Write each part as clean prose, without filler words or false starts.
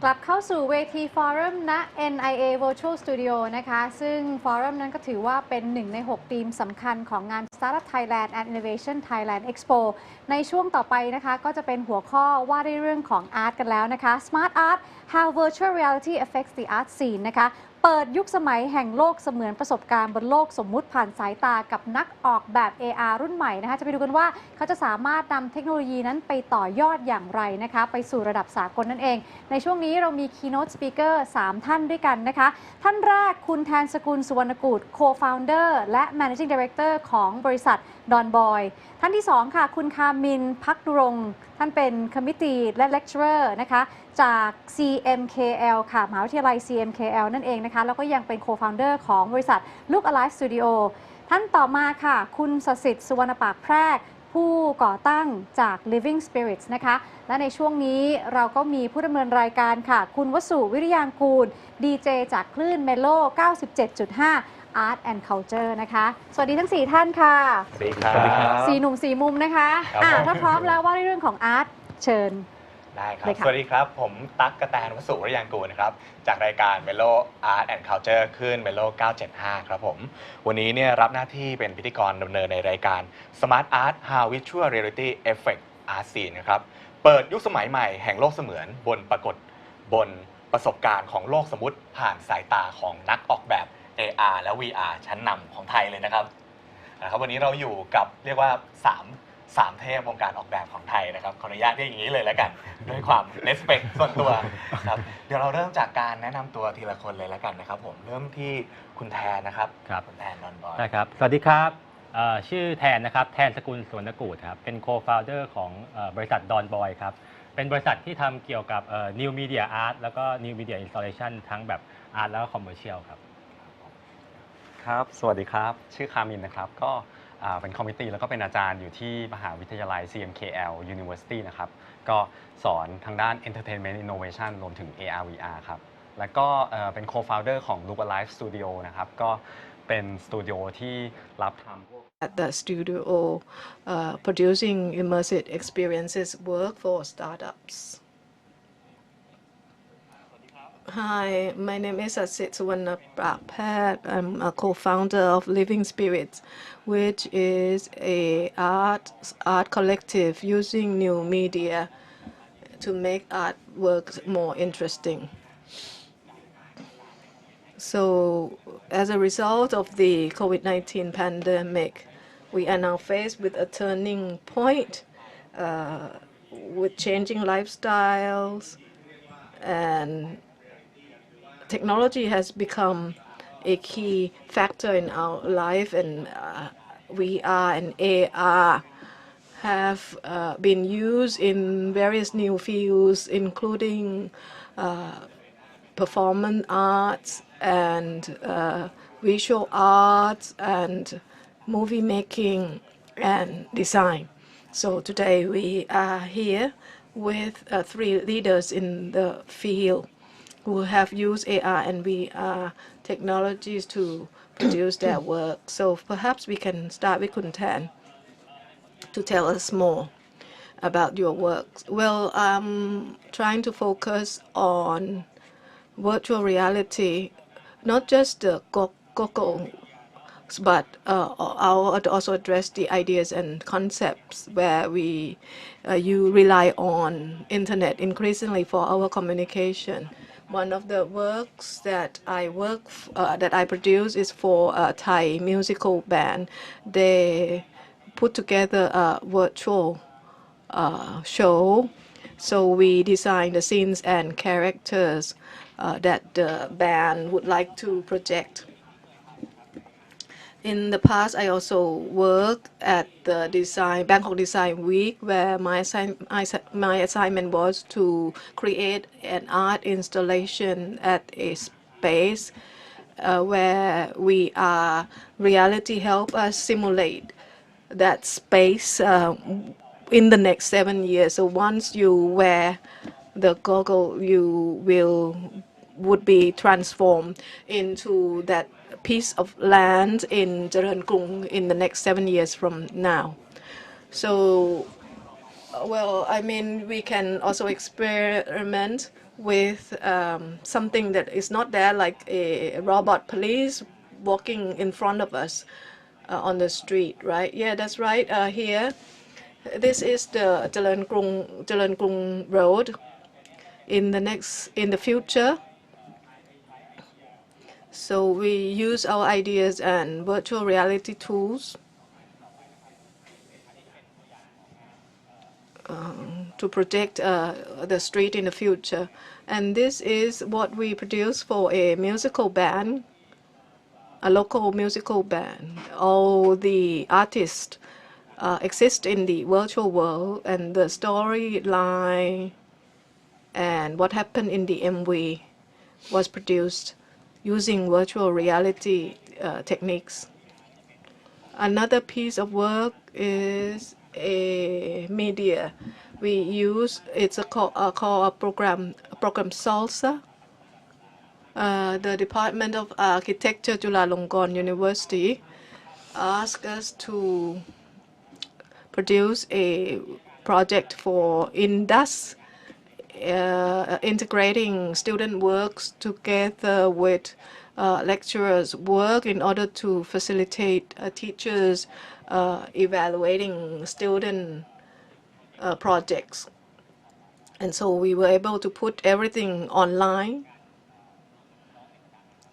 กลับเข้าสู่เวทีฟอรัมณ NIA Virtual Studio นะคะซึ่งฟอรัมนั้นก็ถือว่าเป็น1 ใน 6 ธีมสำคัญของงาน Startup Thailand and Innovation Thailand Expo ในช่วงต่อไปนะคะก็จะเป็นหัวข้อว่าด้วยเรื่องของอาร์ตกันแล้วนะคะ Smart Art How Virtual Reality Affects the Art Scene นะคะเปิดยุคสมัยแห่งโลกเสมือนประสบการณ์บนโลกสมมุติผ่านสายตากับนักออกแบบ AR รุ่นใหม่นะคะจะไปดูกันว่าเขาจะสามารถนำเทคโนโลยีนั้นไปต่อยอดอย่างไรนะคะไปสู่ระดับสากลนั่นเองในช่วงนี้เรามี Keynote Speaker 3 ท่านด้วยกันนะคะท่านแรกคุณแทนสกุลสุวรรณกูฏ Co-founder และ Managing Director ของบริษัทดอนบอยท่านที่2ค่ะคุณคามินพักดุรงค์ท่านเป็น Committee และ Lecturer นะคะจาก CMKL ค่ะมหาวิทยาลัย CMKL นั่นเองนะคะแล้วก็ยังเป็น Co-founder ของบริษัท Look Alive Studio ท่านต่อมาค่ะคุณสศิษฐ์สุวรรณปากแพรกผู้ก่อตั้งจาก Living Spirits นะคะและในช่วงนี้เราก็มีผู้ดำเนินรายการค่ะคุณวสุวิริยางกูลดีเจจากคลื่นเมโล 97.5 Art and Culture นะคะสวัสดีทั้ง4ท่านค่ะสวัสดีครับ4 หนุ่ม4 มุมนะคะถ้าพร้อมแล้วว่าในเรื่องของอาร์ตเชิญได้ครับสวัสดีครับผมตั๊กกระแตนวสุวิริยางกูลนะครับจากรายการ Melo Art and Culture ขึ้น Melo 975 ครับผมวันนี้เนี่ยรับหน้าที่เป็นพิธีกรดำเนินในรายการ Smart Art How Virtual Reality Affect Art Scene นะครับเปิดยุคสมัยใหม่แห่งโลกเสมือนบนประสบการณ์ของโลกสมมุติผ่านสายตาของนักออกแบบ AR และ VR ชั้นนำของไทยเลยนะครับวันนี้เราอยู่กับเรียกว่า3 เทพวงการออกแบบของไทยนะครับขออนุญาตเรียกอย่างนี้เลยแล้วกันด้วยความเลสเปคส่วนตัวครับเดี๋ยวเราเริ่มจากการแนะนำตัวทีละคนเลยแล้วกันนะครับผมเริ่มที่คุณแทนนะครับคุณแทนดอนบอยได้ครับสวัสดีครับชื่อแทนนะครับแทนสกุลสวนกูฏครับเป็น Co-founder ของบริษัทดอนบอยครับเป็นบริษัทที่ทำเกี่ยวกับNew Media Art แล้วก็ New Media Installation ทั้งแบบ Art แล้วก็ Commercial ครับครับสวัสดีครับชื่อคามินนะครับก็เป็นคอมมิตตี้แล้วก็เป็นอาจารย์อยู่ที่มหาวิทยาลัย CMKL University นะครับก็สอนทางด้าน Entertainment Innovation รวมถึง AR VR ครับแล้วก็เป็น Co-founder ของ Look Alive Studio นะครับก็เป็นสตูดิโอที่รับทำพวก At the studio producing immersive experiences work for startups. Hi, my name is STxITE2020. I'm a co-founder of Living Spirits, which is a art collective using new media to make artwork more interesting. So, as a result of the COVID-19 pandemic, we are now faced with a turning point with changing lifestyles, and technology has become a key factor in our life, and VR and AR have been used in various new fields, including performance arts and visual arts and movie making and design. So today we are here with 3 leaders in the field who have used AR and VR technologies to produce their work. So perhaps we can start with Kun Tan to tell us more about your work. Well, I'm trying to focus on virtual reality, not just the goggles, but I'll also address the ideas and concepts where you rely on internet increasingly for our communication. One of the works that I produce is for a Thai musical band. They put together a virtual show. So we design the scenes and characters that the band would like to project. In the past, I also worked at the Bangkok Design Week, where my assignment was to create an art installation at a space where reality help us simulate that space in the next 7 years. So once you wear the goggle, you would be transformed into that piece of land in Jaran Kung in the next 7 years from now. So, well, I mean, we can also experiment with something that is not there, like a robot police walking in front of us on the street, right? Yeah, that's right. Here, this is the Jalan Krung Road. In the future, so we use our ideas and virtual reality tools to project the street in the future. And this is what we produce for a musical band, a local musical band. All the artists exist in the virtual world, and the storyline and what happened in the MV was produced using virtual reality techniques. Another piece of work is a media. We use it's called a program Salsa. The Department of Architecture, Chulalongkorn University, asked us to produce a project for Indus, integrating student works together with lecturers' work in order to facilitate teachers evaluating student projects. And so we were able to put everything online.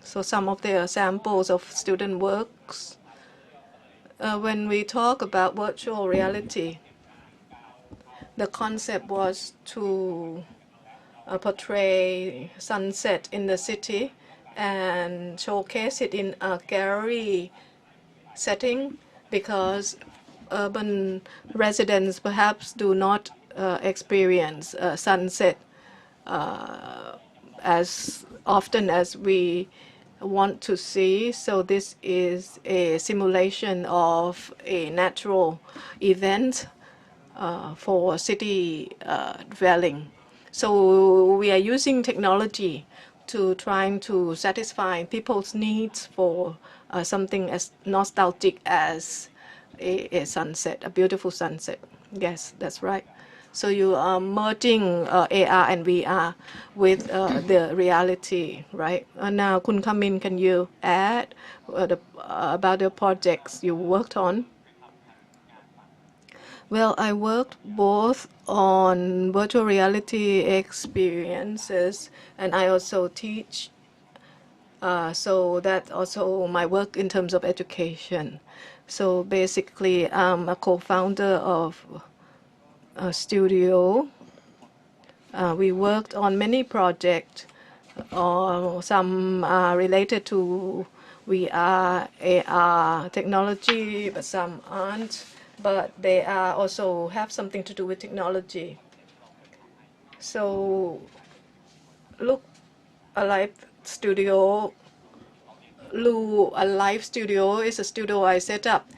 So some of the samples of student works. When we talk about virtual reality, the concept was to portray sunset in the city and showcase it in a gallery setting, because urban residents perhaps do not experience sunset as often as we want to see. So this is a simulation of a natural event for city dwelling. So we are using technology to trying to satisfy people's needs for something as nostalgic as a sunset, a beautiful sunset. Yes, that's right. So you are merging AR and VR with the reality, right? Now, Kun Kamin, can you add about the projects you worked on? Well, I worked both on virtual reality experiences, and I also teach. So that's also my work in terms of education. So basically, I'm a co-founder of a studio. We worked on many projects. Some are related to VR, AR technology, but some aren't. But they are also have something to do with technology. So, look, Alive Studio. Alive Studio is a studio I set up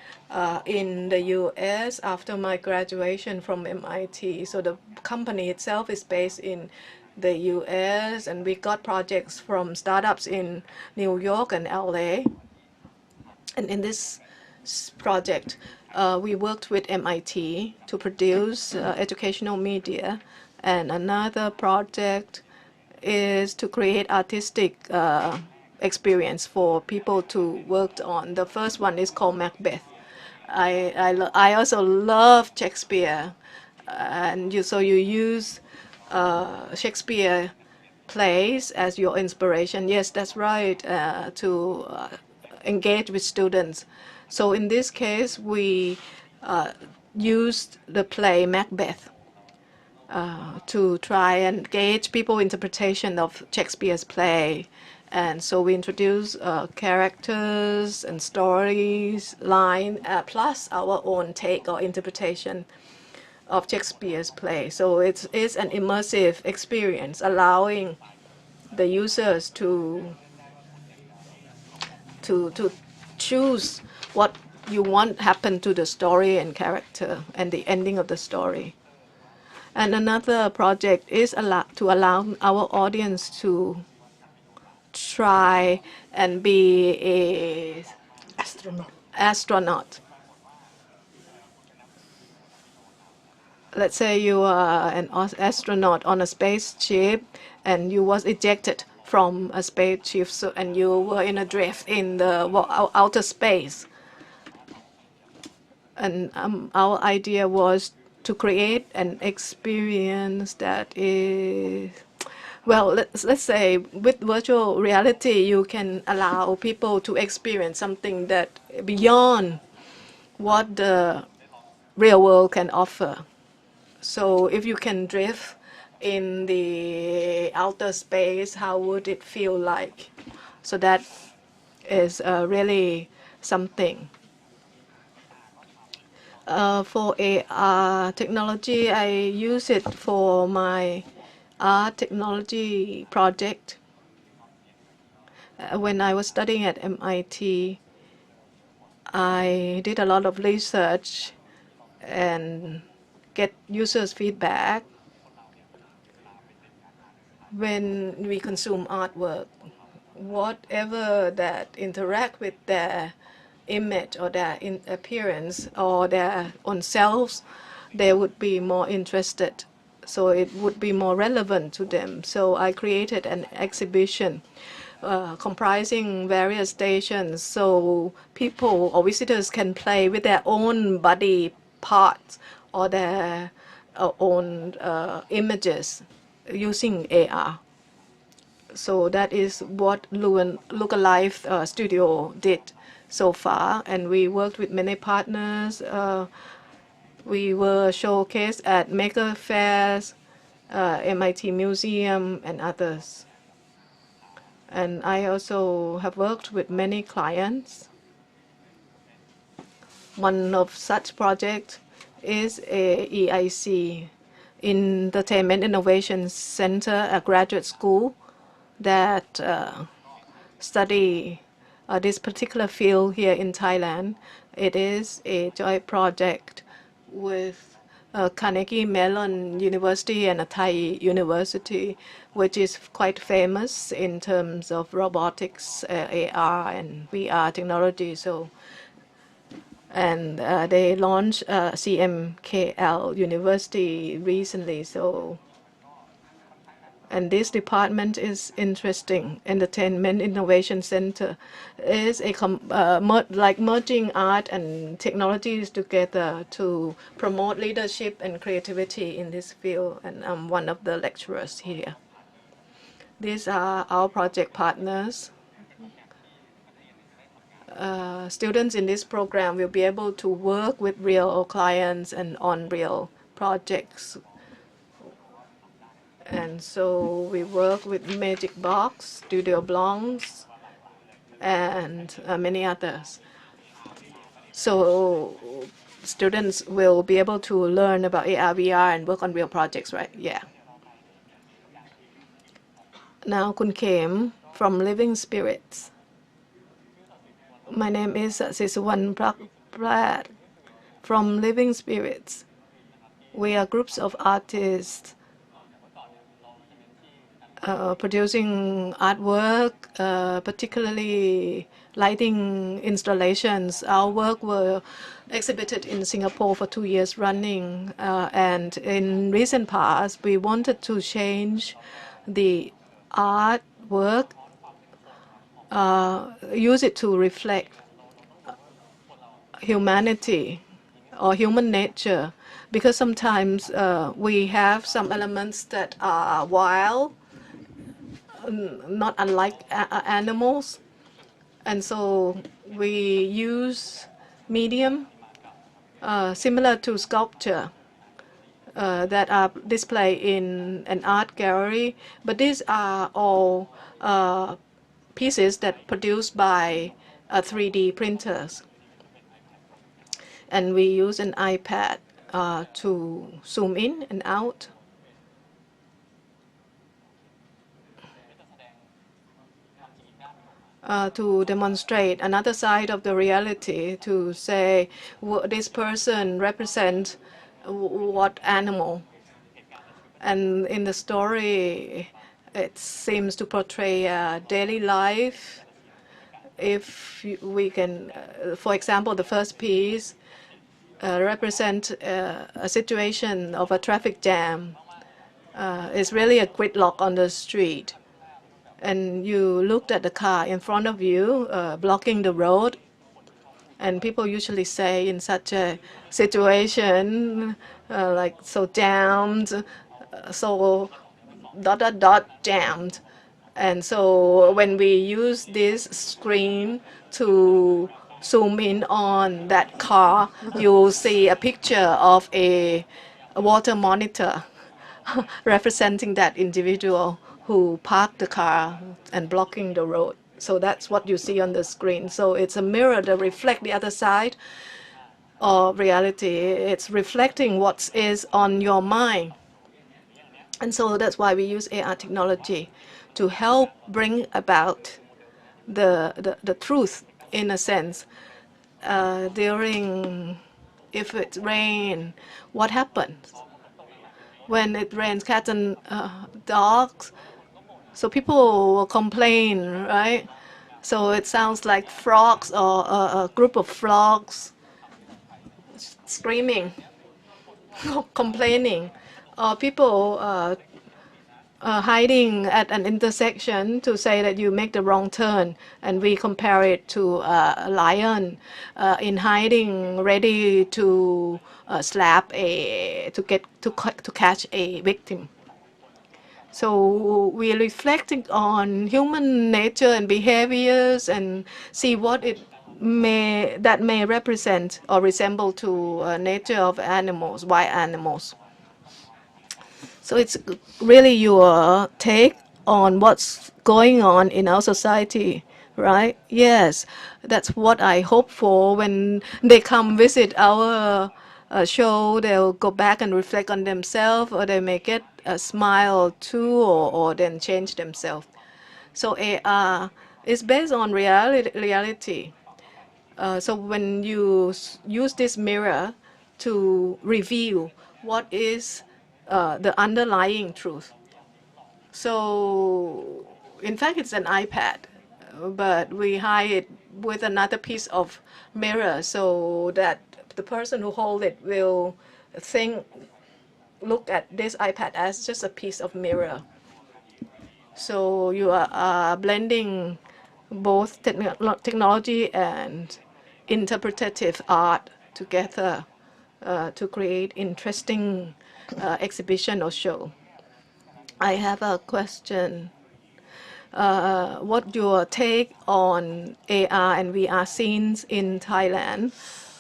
in the U.S. after my graduation from MIT. So the company itself is based in the U.S. and we got projects from startups in New York and LA. And in this project, we worked with MIT to produce educational media. And another project is to create artistic experience for people to work on. The first one is called Macbeth. I also love Shakespeare, and so you use Shakespeare plays as your inspiration. Yes, that's right, to engage with students. So in this case, we used the play Macbeth to try and gauge people's interpretation of Shakespeare's play. And so we introduce characters and stories, line, plus our own take or interpretation of Shakespeare's play. So it's an immersive experience, allowing the users to choose what you want happen to the story and character and the ending of the story. And another project is to allow our audience to try and be a astronaut. let's say you are an astronaut on a spaceship and you was ejected from a spaceship, and you were in a drift in the outer space. And our idea was to create an experience that is, well, let's say with virtual reality, you can allow people to experience something that beyond what the real world can offer. So if you can drift in the outer space, how would it feel like? So that is really something. For AR technology, I use it for my art technology project. When I was studying at MIT, I did a lot of research and get users' feedback when we consume artwork. Whatever that interact with their image or their appearance or their own selves, they would be more interested. So it would be more relevant to them. So I created an exhibition comprising various stations, so people or visitors can play with their own body parts or their own images using AR. So that is what Look Alive Studio did so far, and we worked with many partners. We were showcased at maker fairs, MIT Museum, and others. And I also have worked with many clients. One of such projects is a EIC, Entertainment Innovation Center, a graduate school that study this particular field here in Thailand. It is a joint project with Carnegie Mellon University and a Thai university, which is quite famous in terms of robotics, AR and VR technology. So, and they launched CMKL University recently. So, and this department is interesting. Entertainment Innovation Center is a like merging art and technologies together to promote leadership and creativity in this field. And I'm one of the lecturers here. These are our project partners. Students in this program will be able to work with real clients and on real projects. And so we work with Magic Box, Studio Blancs, and many others. So students will be able to learn about AR, VR, and work on real projects, right? Yeah. Now, Kun Kem from Living Spirits. My name is Sisuwan Prat from Living Spirits. We are groups of artists producing artwork, particularly lighting installations. Our work were exhibited in Singapore for 2 years running, and in recent past, we wanted to change the artwork, use it to reflect humanity or human nature, because sometimes we have some elements that are wild, not unlike animals, and so we use medium similar to sculpture that are displayed in an art gallery, but these are all pieces that produced by 3D printers, and we use an iPad to zoom in and out. To demonstrate another side of the reality, to say this person represents what animal. And in the story, it seems to portray daily life. If we can, for example, the first piece represent a situation of a traffic jam. It's really a gridlock on the street. And you looked at the car in front of you, blocking the road. And people usually say in such a situation, like so jammed, so ... jammed. And so when we use this screen to zoom in on that car, you'll see a picture of a water monitor representing that individual who parked the car and blocking the road. So that's what you see on the screen. So it's a mirror that reflects the other side of reality. It's reflecting what is on your mind. And so that's why we use AR technology to help bring about the truth, in a sense. During, if it's rain, what happens? When it rains, cats and dogs, so people will complain, right? So it sounds like frogs or a group of frogs screaming, complaining, or people hiding at an intersection to say that you make the wrong turn, and we compare it to a lion in hiding, ready to slap to catch a victim. So we're reflecting on human nature and behaviors and see what it may represent or resemble to nature of animals, wild animals. So it's really your take on what's going on in our society, right? Yes, that's what I hope for. When they come visit our show, they'll go back and reflect on themselves, or they may get a smile too, or then change themselves. So AR is based on reality. So when you use this mirror to reveal what is the underlying truth. So in fact, it's an iPad, but we hide it with another piece of mirror so that the person who holds it will look at this iPad as just a piece of mirror. So you are blending both technology and interpretative art together to create interesting exhibition or show. I have a question. What your take on AR and VR scenes in Thailand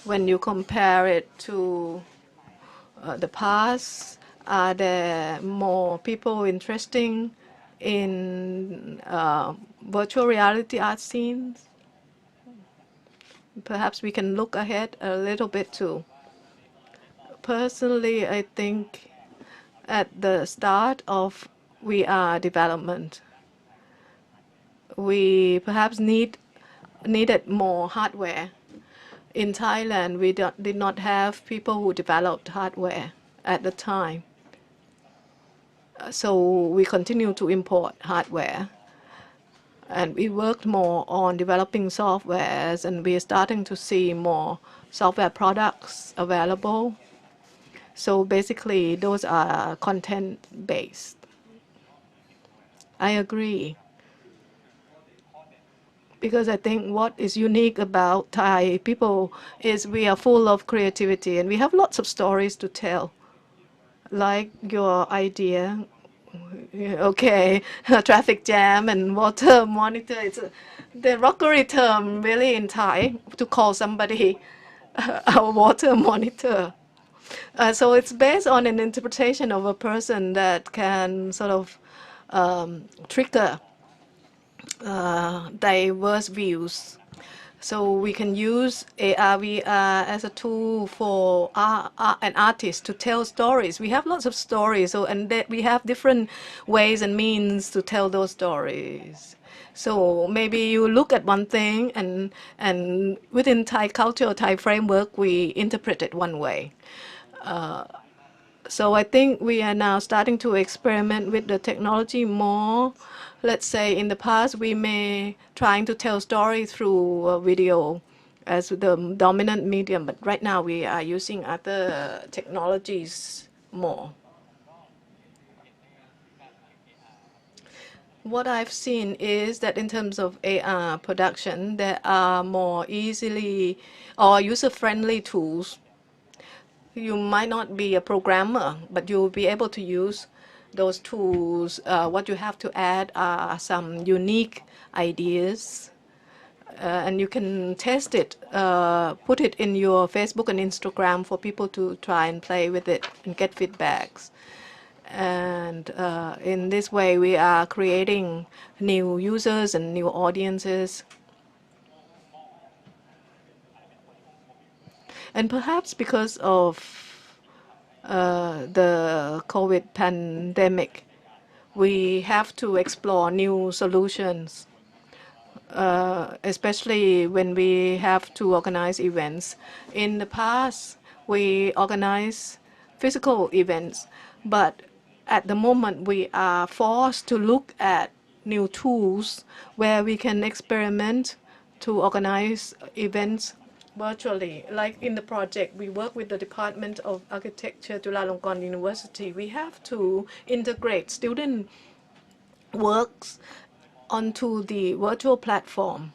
when you compare it to the past? Are there more people interested in virtual reality art scenes? Perhaps we can look ahead a little bit too. Personally, I think at the start of VR development, we perhaps needed more hardware. In Thailand, we did not have people who developed hardware at the time. So we continue to import hardware. And we worked more on developing softwares, and we are starting to see more software products available. So basically, those are content-based. I agree. Because I think what is unique about Thai people is we are full of creativity, and we have lots of stories to tell. Like your idea, okay, traffic jam and water monitor. It's a derogatory term really in Thai to call somebody a water monitor. So it's based on an interpretation of a person that can sort of trigger diverse views. So we can use AR, VR as a tool for an artist to tell stories. We have lots of stories, so we have different ways and means to tell those stories. So maybe you look at one thing, and within Thai culture or Thai framework, we interpret it one way. So I think we are now starting to experiment with the technology more. Let's say in the past, we may trying to tell stories through video as the dominant medium, but right now we are using other technologies more. What I've seen is that in terms of AR production, there are more easily or user-friendly tools. You might not be a programmer, but you'll be able to use those tools. What you have to add are some unique ideas, and you can test it, put it in your Facebook and Instagram for people to try and play with it and get feedbacks. And in this way, we are creating new users and new audiences. And perhaps because of the COVID pandemic, we have to explore new solutions, especially when we have to organize events. In the past, we organize physical events, but at the moment, we are forced to look at new tools where we can experiment to organize events virtually. Like in the project, we work with the Department of Architecture, Chulalongkorn University. We have to integrate student works onto the virtual platform.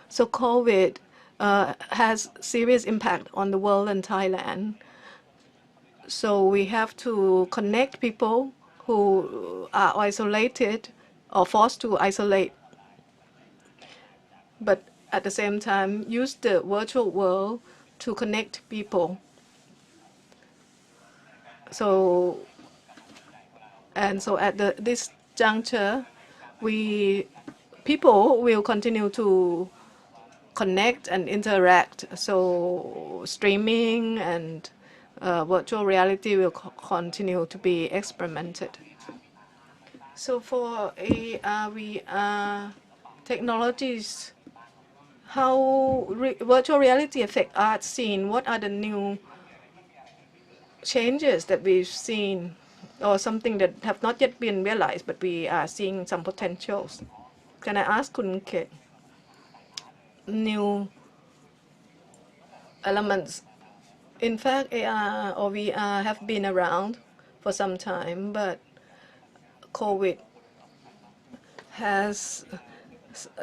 So COVID has serious impact on the world and Thailand. So we have to connect people who are isolated or forced to isolate, but at the same time use the virtual world to connect people. So at this juncture, people will continue to connect and interact. So streaming and virtual reality will continue to be experimented. So for AR, VR technologies, how virtual reality affect art scene? What are the new changes that we've seen, or something that have not yet been realized, but we are seeing some potentials? Can I ask Kun Kek? New elements. In fact, AR or VR have been around for some time, but COVID has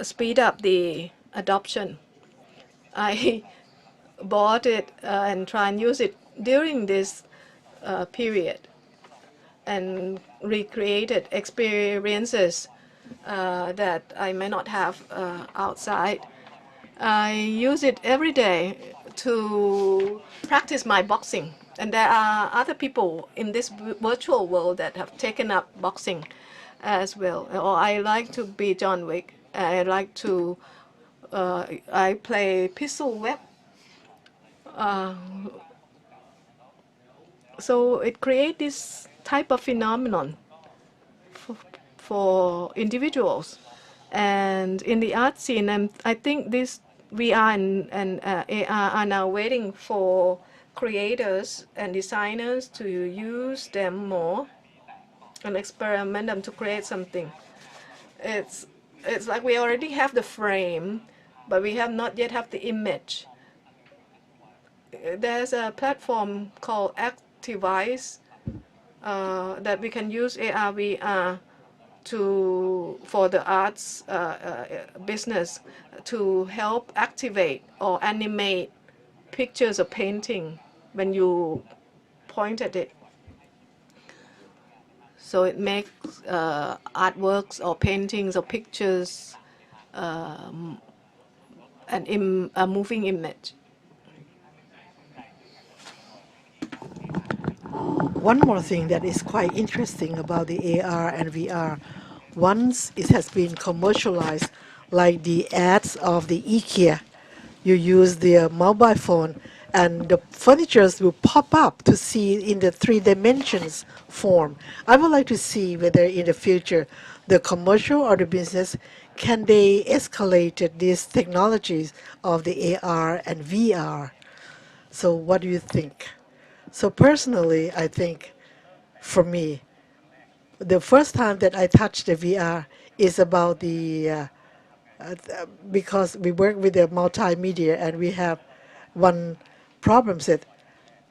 speed up the adoption. I bought it and try and use it during this period and recreated experiences that I may not have outside. I use it every day to practice my boxing. And there are other people in this virtual world that have taken up boxing as well. Or I like to be John Wick. I like to, I play pistol whip. So it creates this type of phenomenon for individuals. And in the art scene, I think this VR and AR are now waiting for creators and designers to use them more and experiment them to create something. It's like we already have the frame, but we have not yet have the image. There's a platform called STxITE2020 that we can use AR VR for the arts business to help activate or animate pictures or painting when you point at it. So it makes artworks or paintings or pictures a moving image. One more thing that is quite interesting about the AR and VR, once it has been commercialized, like the ads of the IKEA, you use the mobile phone and the furnitures will pop up to see in the 3 dimensions form. I would like to see whether in the future the commercial or the business, can they escalate these technologies of the AR and VR? So what do you think? So personally, I think for me, the first time that I touched the VR is about the because we work with the multimedia and we have one problem set.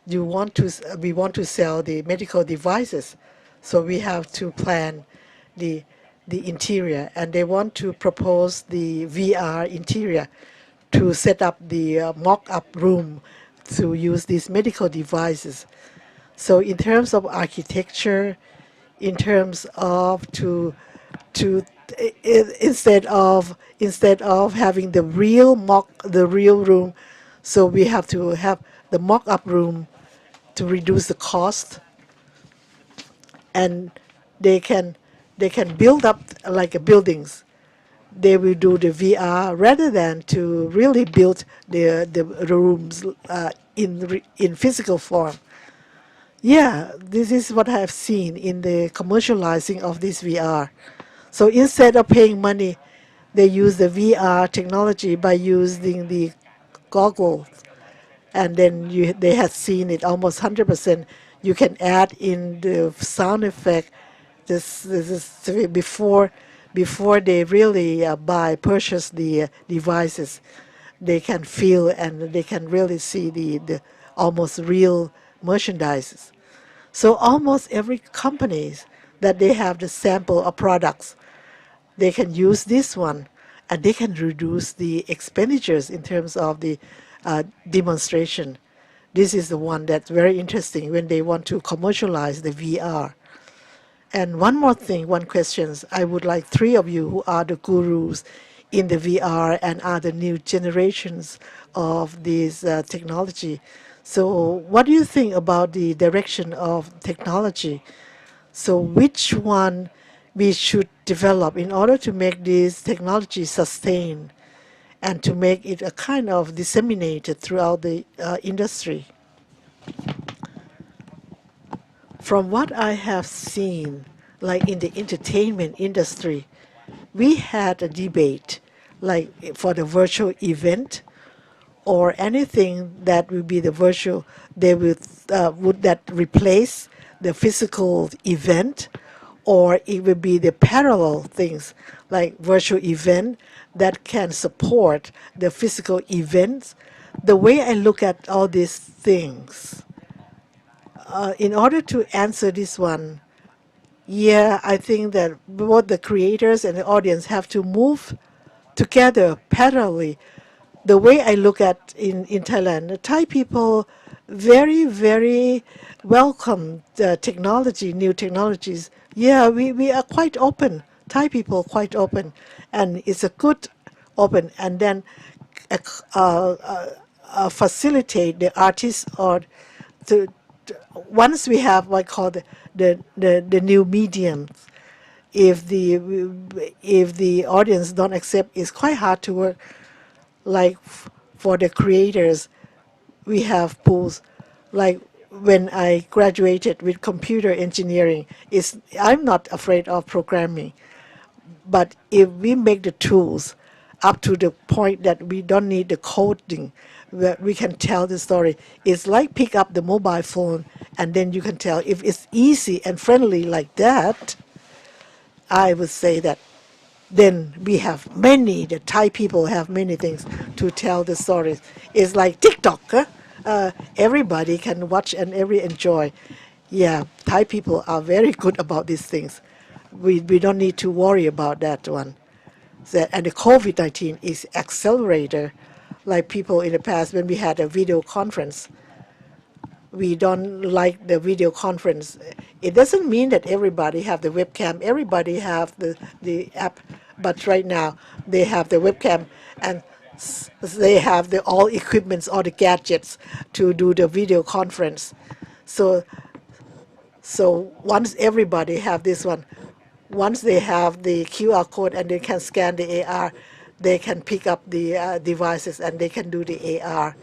We want to sell the medical devices, so we have to plan the interior, and they want to propose the VR interior to set up the mock-up room to use these medical devices. So in terms of architecture, in terms of to instead of having the real room, so we have to have the mock-up room to reduce the cost, and they can build up like buildings. They will do the VR rather than to really build the rooms in physical form. Yeah, this is what I have seen in the commercializing of this VR. So instead of paying money, they use the VR technology by using the goggles, and then they had seen it almost 100%. You can add in the sound effect this is before they really purchase the devices. They can feel and they can really see the almost real merchandises. So almost every company that they have the sample of products, they can use this one, and they can reduce the expenditures in terms of the demonstration. This is the one that's very interesting when they want to commercialize the VR. And one more thing, one question. I would like three of you who are the gurus in the VR and are the new generations of this technology. So what do you think about the direction of technology? So which one we should develop in order to make this technology sustain and to make it a kind of disseminated throughout the industry? From what I have seen, like in the entertainment industry, we had a debate, like for the virtual event or anything that will be the virtual, they would that replace the physical event, or it will be the parallel things like virtual event that can support the physical events. The way I look at all these things, in order to answer this one, yeah, I think that both the creators and the audience have to move together parallelly. The way I look at in Thailand, the Thai people very welcome the technology, new technologies. Yeah, we are quite open. Thai people quite open, and it's a good open, and then uh, facilitate the artists or to once we have what called the new medium, if the audience don't accept, it's quite hard to work. Like for the creators, we have pools. Like when I graduated with computer engineering, I'm not afraid of programming. But if we make the tools up to the point that we don't need the coding, where we can tell the story, it's like pick up the mobile phone and then you can tell. If it's easy and friendly like that, I would say that then we have the Thai people have many things to tell the stories. It's like TikTok, huh? Everybody can watch and enjoy. Yeah, Thai people are very good about these things. We don't need to worry about that one. And the COVID-19 is accelerator. Like people in the past, when we had a video conference, we don't like the video conference. It doesn't mean that everybody have the webcam, everybody have the app, but right now they have the webcam and they have the all equipments, all the gadgets to do the video conference. So once everybody have this one, once they have the QR code and they can scan the AR, they can pick up the devices and they can do the AR.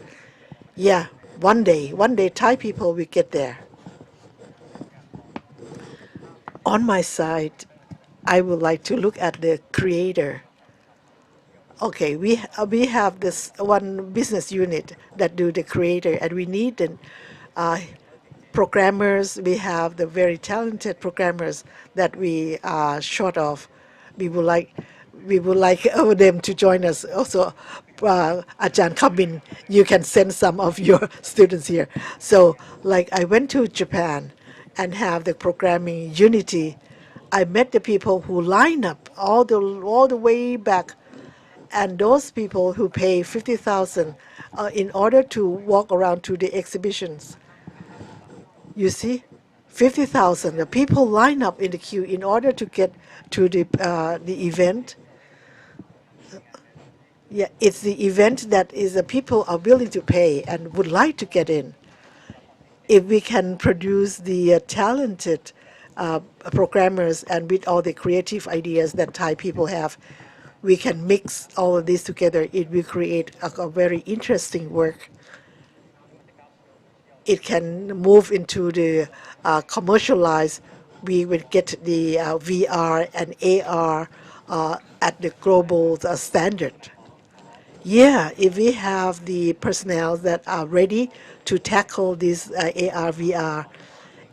Yeah, one day, Thai people will get there. On my side, I would like to look at the creator. Okay, we have this one business unit that do the creator, and we need the programmers. We have the very talented programmers that we are short of. We would like we would like them to join us. Also, Ajahn Kamin, you can send some of your students here. So, like I went to Japan and have the programming Unity. I met the people who line up all the way back, and those people who pay 50,000 in order to walk around to the exhibitions. You see, 50,000. The people line up in the queue in order to get to the event. Yeah, it's the event that is the people are willing to pay and would like to get in. If we can produce the talented programmers and with all the creative ideas that Thai people have, we can mix all of this together. It will create a very interesting work. It can move into the commercialized. We will get the VR and AR at the global standard. Yeah, if we have the personnel that are ready to tackle this AR, VR,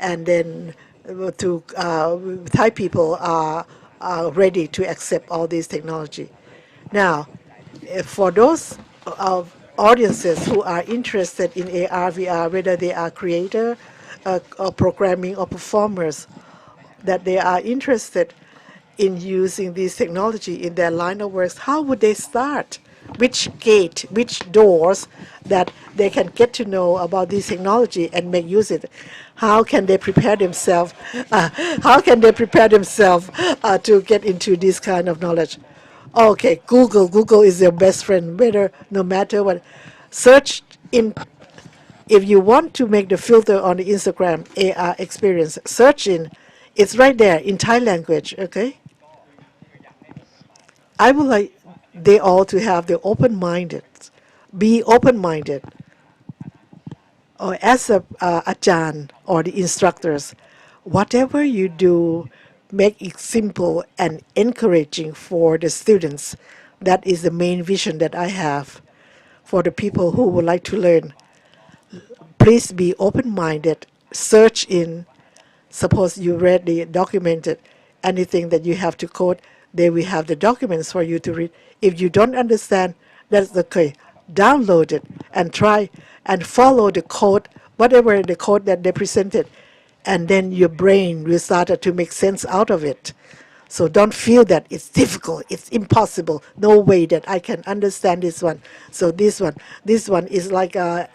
and then Thai people are ready to accept all this technology. Now, for those audiences who are interested in AR, VR, whether they are creator or programming or performers, that they are interested in using this technology in their line of works, how would they start? Which gate, which doors that they can get to know about this technology and make use of it? How can they prepare themselves? How can they prepare themselves to get into this kind of knowledge? Okay, Google. Google is your best friend. Whether no matter what, search in. If you want to make the filter on the Instagram AR experience, search in. It's right there in Thai language. Okay. I would like they all to have the open-minded, be open-minded, or as a ajahn or the instructors, whatever you do, make it simple and encouraging for the students. That is the main vision that I have for the people who would like to learn. Please be open-minded, search in. Suppose you read the documented, anything that you have to code, they will have the documents for you to read. If you don't understand, that's okay. Download it and try and follow the code, whatever the code that they presented, and then your brain will start to make sense out of it. So don't feel that it's difficult, it's impossible, no way that I can understand this one. So this one is like a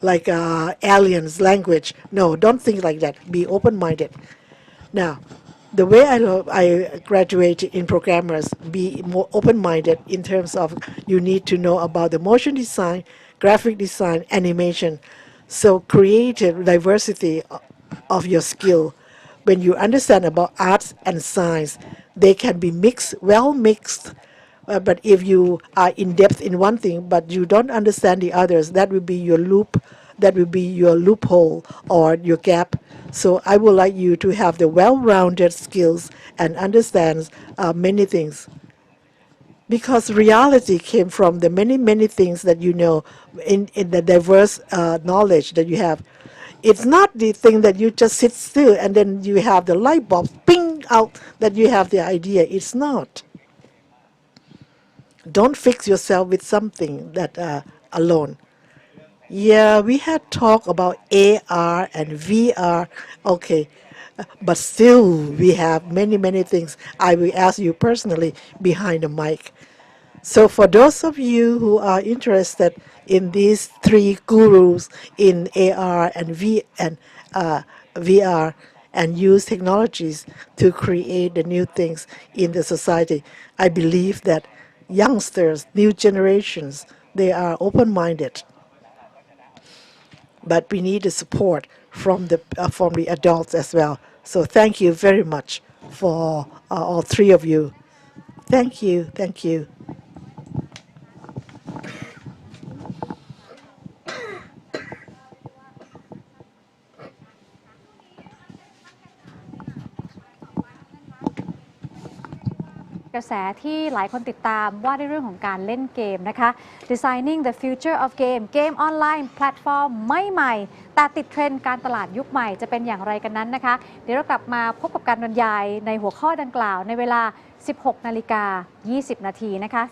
like aliens language. No, don't think like that. Be open-minded. Now, the way I graduate in programmers, be more open-minded in terms of you need to know about the motion design, graphic design, animation. So creative diversity of your skill. When you understand about arts and science, they can be mixed, well mixed. But if you are in depth in one thing, but you don't understand the others, that will be your loop, that will be your loophole or your gap. So I would like you to have the well-rounded skills and understands many things. Because reality came from the many things that you know in the diverse knowledge that you have. It's not the thing that you just sit still and then you have the light bulb ping out that you have the idea. It's not. Don't fix yourself with something that alone. Yeah, we had talked about AR and VR. Okay, but still we have many things. I will ask you personally behind the mic. So for those of you who are interested in these three gurus in AR and VR and use technologies to create the new things in the society, I believe that youngsters, new generations, they are open-minded. But we need the support from the adults as well. So thank you very much for all three of you. Thank you, thank you. กระแสที่หลายคนติดตามว่าด้วยเรื่องของการเล่นเกมนะคะ Designing the Future of Game เกมออนไลน์แพลตฟอร์มไม่ใหม่แต่ติดเทรนด์การตลาดยุคใหม่จะเป็นอย่างไรกันนั้นนะคะเดี๋ยวเรากลับมาพบกับการบรรยายในหัวข้อดังกล่าวในเวลา 16:20 นาทีนะคะ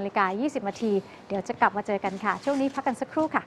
16:20 นาทีเดี๋ยวจะกลับมาเจอกันค่ะช่วงนี้พักกันสักครู่ค่ะ